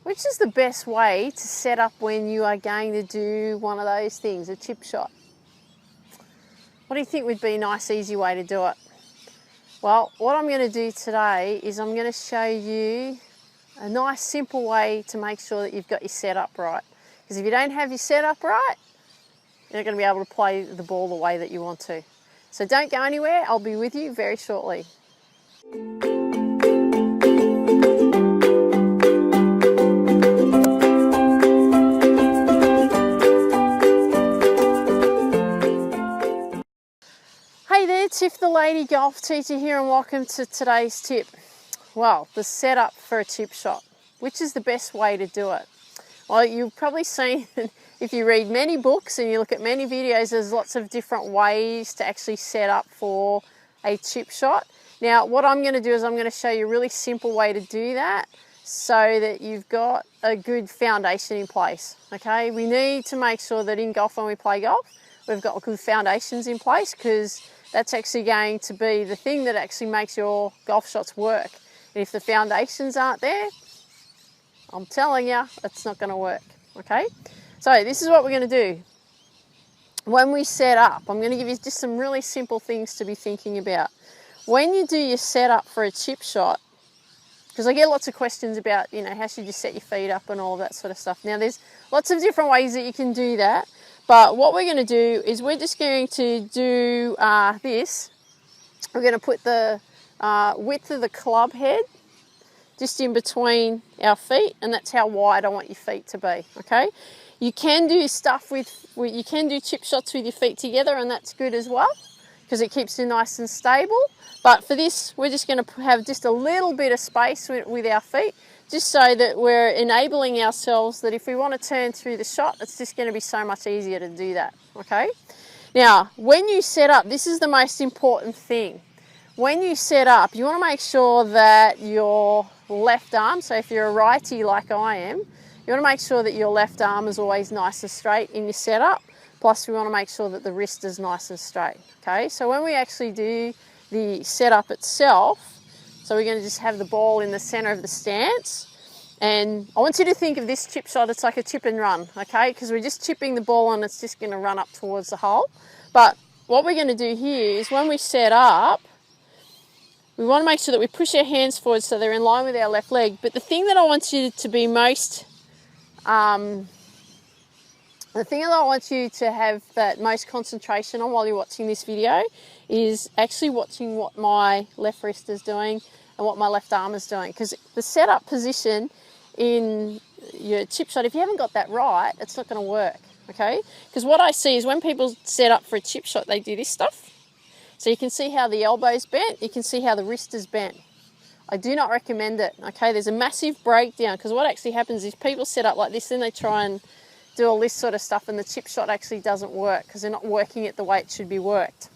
Which is the best way to set up when you are going to do one of those things, a chip shot? What do you think would be a nice, easy way to do it? Well, what I'm going to do today is I'm going to show you a nice, simple way to make sure that you've got your setup right. Because if you don't have your setup right, you're not going to be able to play the ball the way that you want to. So don't go anywhere. I'll be with you very shortly. Hey there, Tiff the Lady Golf Teacher here, and welcome to today's tip. Well, the setup for a chip shot. Which is the best way to do it? Well, you've probably seen, if you read many books and you look at many videos, there's lots of different ways to actually set up for a chip shot. Now, what I'm going to do is I'm going to show you a really simple way to do that so that you've got a good foundation in place, okay? We need to make sure that in golf, when we play golf, we've got good foundations in place, because that's actually going to be the thing that actually makes your golf shots work. And if the foundations aren't there, I'm telling you, it's not going to work, okay? So this is what we're going to do. When we set up, I'm going to give you just some really simple things to be thinking about. When you do your setup for a chip shot, because I get lots of questions about, you know, how should you set your feet up and all of that sort of stuff. Now, there's lots of different ways that you can do that. But what we're going to do is we're just going to do this. We're going to put the width of the club head just in between our feet, and that's how wide I want your feet to be, okay? You can do stuff you can do chip shots with your feet together, and that's good as well, because it keeps you nice and stable. But for this, we're just going to have just a little bit of space with our feet, just so that we're enabling ourselves that if we want to turn through the shot, it's just going to be so much easier to do that, okay? Now, when you set up, this is the most important thing. When you set up, you want to make sure that your left arm, so if you're a righty like I am, you want to make sure that your left arm is always nice and straight in your setup. Plus, we want to make sure that the wrist is nice and straight, okay? So when we actually do the setup itself, so we're going to just have the ball in the center of the stance. And I want you to think of this chip shot, it's like a chip and run, okay? Because we're just chipping the ball and it's just going to run up towards the hole. But what we're going to do here is when we set up, we want to make sure that we push our hands forward so they're in line with our left leg. But the thing that I want you to be most, the thing that I want you to have that most concentration on while you're watching this video is actually watching what my left wrist is doing and what my left arm is doing. Because the setup position in your chip shot, if you haven't got that right, it's not going to work, okay? Because what I see is when people set up for a chip shot, they do this stuff. So you can see how the elbow's bent, you can see how the wrist is bent. I do not recommend it, okay? There's a massive breakdown, because what actually happens is people set up like this, then they try and do all this sort of stuff, and the chip shot actually doesn't work because they're not working it the way it should be worked.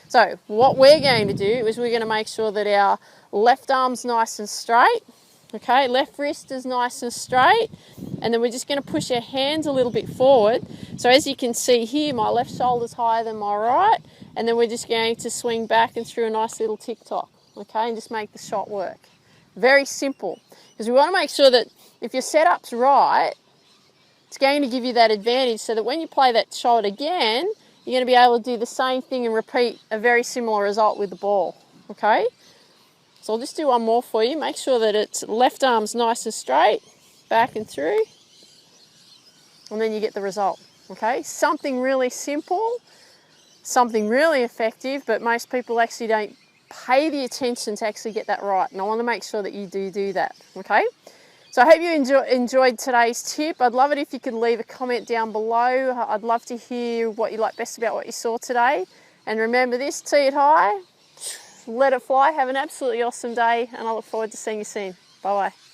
So what we're going to do is we're going to make sure that our left arm's nice and straight, okay? Left wrist is nice and straight, and then we're just going to push our hands a little bit forward. So as you can see here, my left shoulder's higher than my right, and then we're just going to swing back and through a nice little tick-tock, okay, and just make the shot work. Very simple, because we want to make sure that if your setup's right, it's going to give you that advantage so that when you play that shot again, you're going to be able to do the same thing and repeat a very similar result with the ball, okay? So I'll just do one more for you. Make sure that it's left arm's nice and straight, back and through, and then you get the result, okay? Something really simple, something really effective, but most people actually don't pay the attention to actually get that right, and I want to make sure that you do that, okay? So I hope you enjoyed today's tip. I'd love it if you could leave a comment down below. I'd love to hear what you like best about what you saw today. And remember this, tee it high, let it fly, have an absolutely awesome day, and I look forward to seeing you soon. Bye-bye.